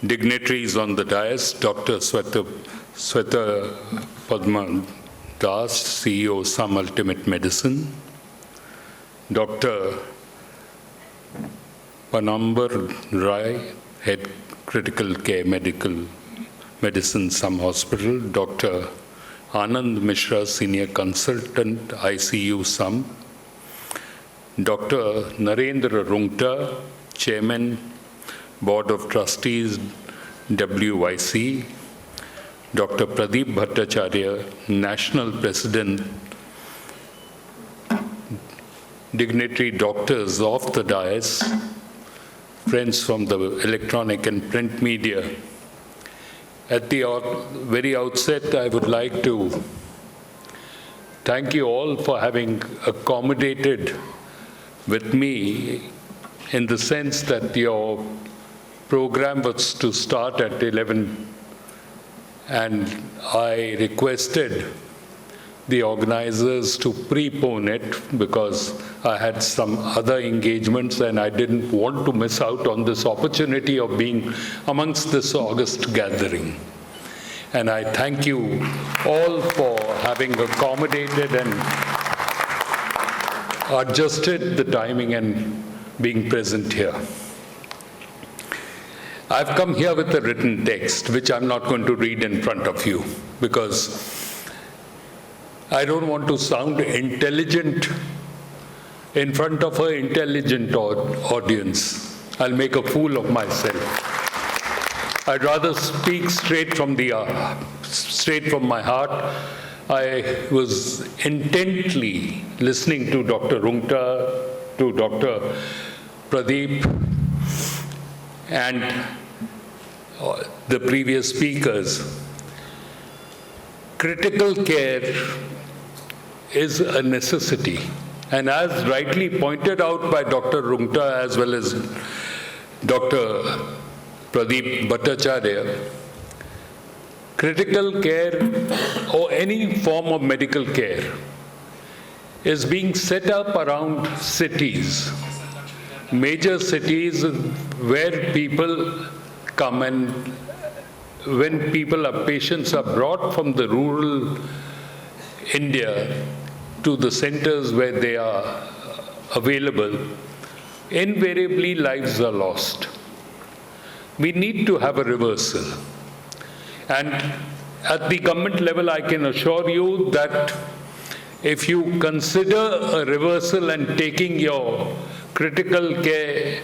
dignitaries on the dais, Dr. Sweta Padma Das, CEO, Some Ultimate Medicine, Dr. Panambar Rai, Head Critical Care Medicine, Some Hospital, Dr. Anand Mishra, Senior Consultant, ICU, Some, Dr. Narendra Rungta, Chairman, Board of Trustees, WYC, Dr. Pradeep Bhattacharya, National President, dignitary doctors of the dais, friends from the electronic and print media. At the very outset, I would like to thank you all for having accommodated with me in the sense that your program was to start at 11, and I requested the organizers to prepone it because I had some other engagements and I didn't want to miss out on this opportunity of being amongst this august gathering. And I thank you all for having accommodated and adjusted the timing and being present here. I've come here with a written text, which I'm not going to read in front of you, because I don't want to sound intelligent in front of an intelligent audience. I'll make a fool of myself. I'd rather speak straight from my heart. I was intently listening to Dr. Rungta, to Dr. Pradeep, and the previous speakers. Critical care is a necessity. And as rightly pointed out by Dr. Rungta as well as Dr. Pradeep Bhattacharya, critical care or any form of medical care is being set up around cities, major cities where people come, and when patients are brought from the rural India to the centers where they are available, invariably lives are lost. We need to have a reversal. And at the government level, I can assure you that if you consider a reversal and taking your critical care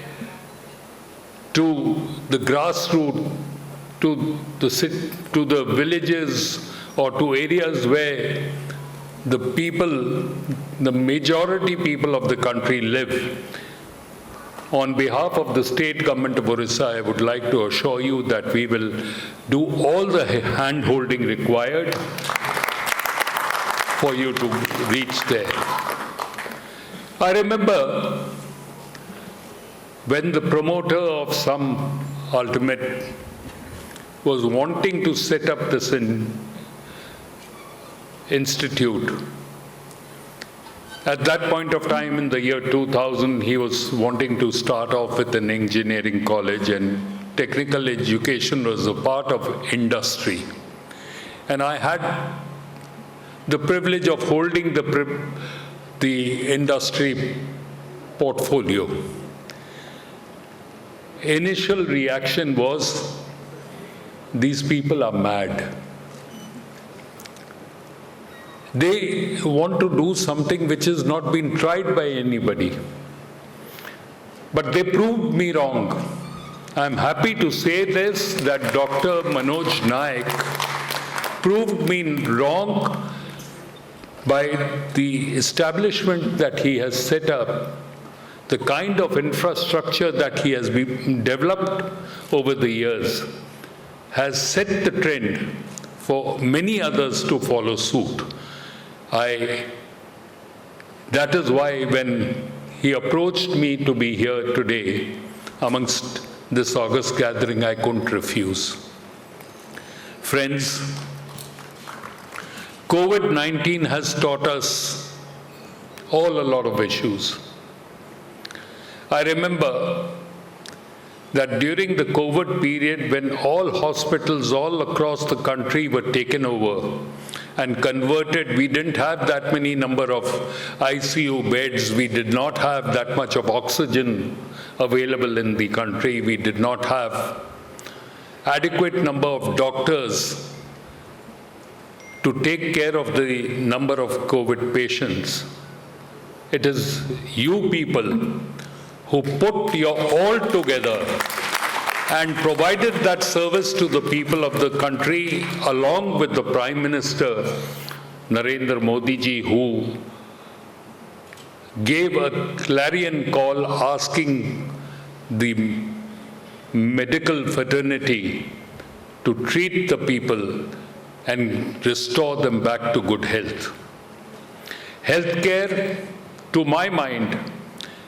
to the grassroots, to the villages or to areas where the majority people of the country live. On behalf of the state government of Odisha, I would like to assure you that we will do all the hand-holding required for you to reach there. I remember when the promoter of Some Ultimate was wanting to set up this institute. At that point of time in the year 2000, he was wanting to start off with an engineering college, and technical education was a part of industry. And I had the privilege of holding the industry portfolio. Initial reaction was, these people are mad. They want to do something which has not been tried by anybody. But they proved me wrong. I'm happy to say this, that Dr. Manoj Naik proved me wrong by the establishment that he has set up, the kind of infrastructure that he has developed over the years has set the trend for many others to follow suit. That is why when he approached me to be here today amongst this august gathering, I couldn't refuse. Friends, COVID-19 has taught us all a lot of issues. I remember that during the COVID period, when all hospitals all across the country were taken over and converted, we didn't have that many number of ICU beds, we did not have that much of oxygen available in the country, we did not have adequate number of doctors to take care of the number of COVID patients. It is you people who put your all together and provided that service to the people of the country, along with the Prime Minister, Narendra Modi ji, who gave a clarion call asking the medical fraternity to treat the people and restore them back to good health. Healthcare, to my mind,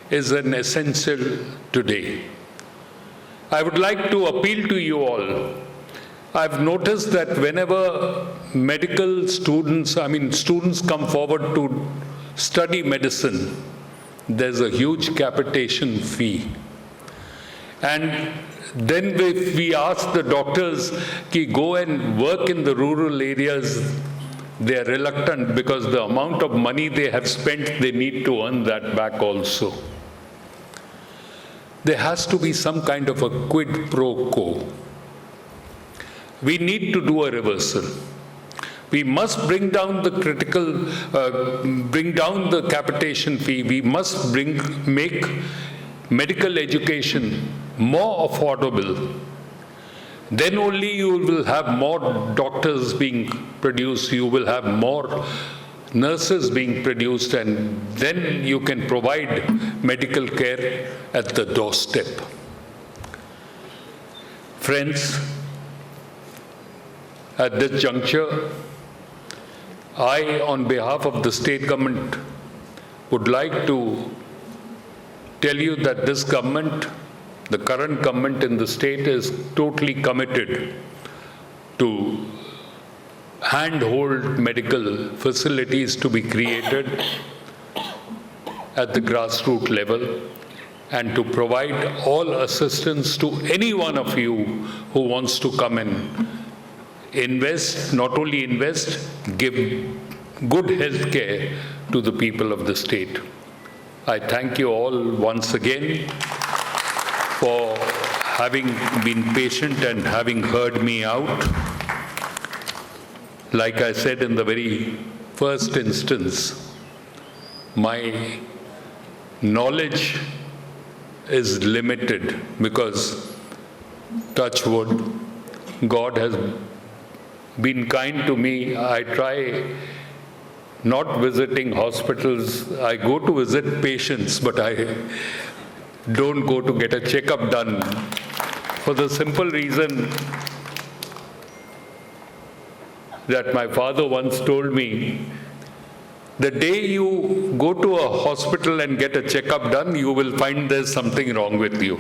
is an essential today. I would like to appeal to you all. I've noticed that whenever medical students, students come forward to study medicine, there's a huge capitation fee. And then if we ask the doctors to go and work in the rural areas, they are reluctant because the amount of money they have spent, they need to earn that back also. There has to be some kind of a quid pro quo. We need to do a reversal. We must bring down the capitation fee. We must make medical education more affordable. Then only you will have more doctors being produced, you will have more nurses being produced, and then you can provide medical care at the doorstep. Friends, at this juncture, I, on behalf of the state government, would like to tell you that this government, the current government in the state, is totally committed to handhold medical facilities to be created at the grassroots level and to provide all assistance to any one of you who wants to come and invest, not only invest, give good health care to the people of the state. I thank you all once again for having been patient and having heard me out. Like I said in the very first instance, my knowledge is limited because, touch wood, God has been kind to me. I try not visiting hospitals. I go to visit patients, but I don't go to get a checkup done for the simple reason that my father once told me, the day you go to a hospital and get a checkup done, you will find there's something wrong with you.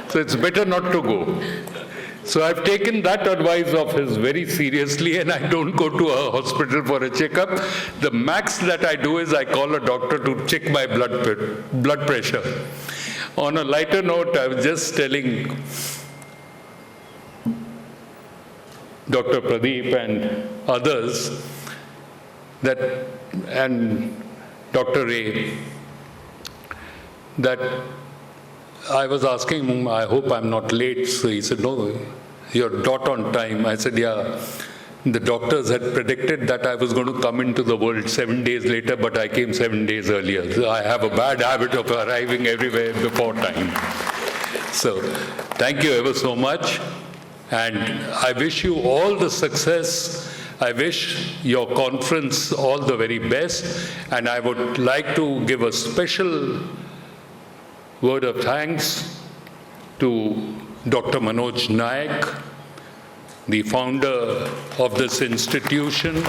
So it's better not to go. So I've taken that advice of his very seriously, and I don't go to a hospital for a checkup. The max that I do is I call a doctor to check my blood pressure. On a lighter note, I was just telling Dr. Pradeep and others that, and Dr. Ray, that I was asking him, I hope I'm not late. So he said, no, you're dot on time. I said, yeah, the doctors had predicted that I was going to come into the world 7 days later, but I came 7 days earlier. So I have a bad habit of arriving everywhere before time. So thank you ever so much. And I wish you all the success. I wish your conference all the very best. And I would like to give a special word of thanks to Dr. Manoj Naik, the founder of this institution,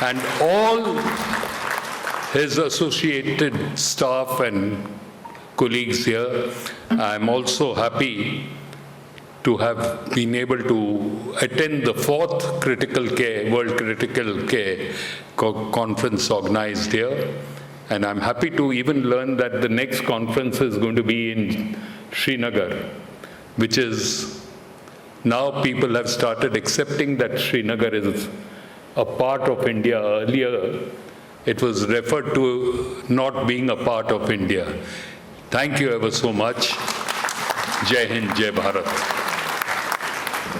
and all his associated staff and colleagues here. I'm also happy to have been able to attend the 4th World Critical Care Conference organized here. And I'm happy to even learn that the next conference is going to be in Srinagar. which is now people have started accepting that Srinagar is a part of India. Earlier, it was referred to not being a part of India. Thank you ever so much. Jai Hind, Jai Bharat.